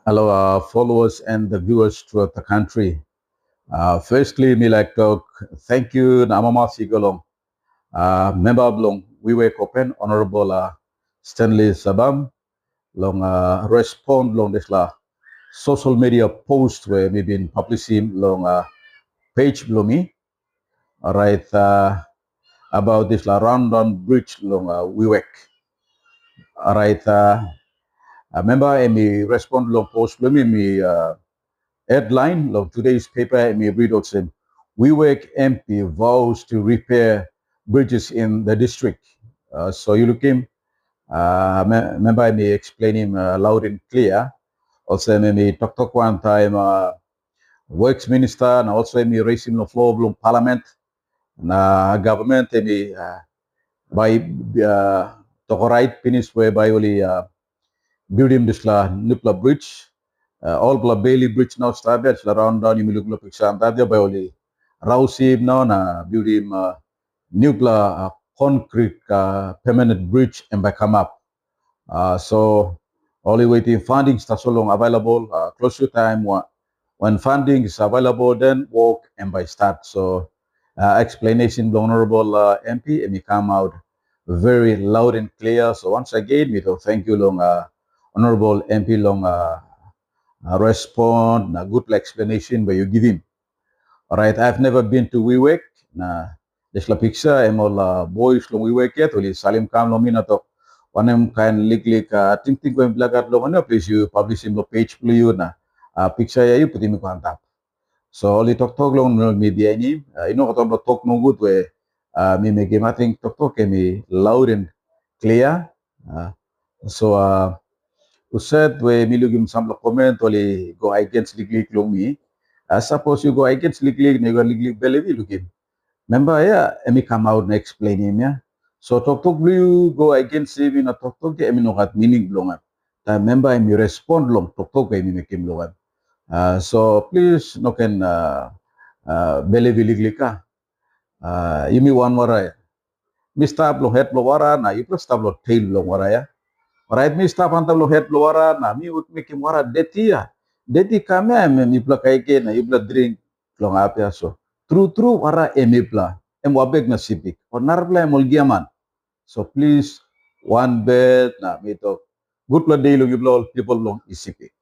Hello, followers and the viewers throughout the country. Firstly, me like to thank you, Namama Sigolong, member of Long, we were open, Honorable Stanley Sabam, long respond long this social media post where me been publishing long page below me, all right, about this Randon Bridge long Wewak, all right, member me respond long post below me, headline of today's paper may read also, Wewak MP vows to repair bridges in the district. So you look him, remember me explain him loud and clear. Also me talk one time works minister and also me raising the floor of parliament na government me by to right finish whereby only building this nuclear bridge all bla Bailey Bridge now started around down yung miluglo picture tabi by oli Rausib now na building nuclear concrete permanent bridge and by come up. So only waiting funding is so long available close to time when funding is available then work and by start. So explanation the honorable MP and he come out very loud and clear. So once again we do thank you long honorable MP long respond na good explanation where you give him. All right, I've never been to Wewak na desla picture em all boys long Wewak yet uli salim kam lo mina to wanem kan lik ting ting ko blagat lo mana please you publish in the page plu you na picture ya you puti mi ko antap. So oli tok long no media ni ino ko to tok no good we mi me game I think tok mi loud and clear. So Usad we milugim samlo comment oli go against liglig long mi. Suppose you go against liglig nego liglig belevi lugim. Member ya emi come out and explain him ya. So tok you go against him in a tok emi no gat meaning longan. Ta member emi respond long tok emi mekim longan. So please no can belevi liglika. Yumi one wara ya. Mi stop lo head lo wara na you stop lo tail lo wara ya. Right, mi staff antam lo head lo wara na mi ut mi kim wara deti ya. Deti kame mi pla kaike na ibla drink lo ngapya so. True wara emipla. Em wabek na sipik. Onarpla emol giaman. So please one bed na mi to good pla day lo ibla people long isipik.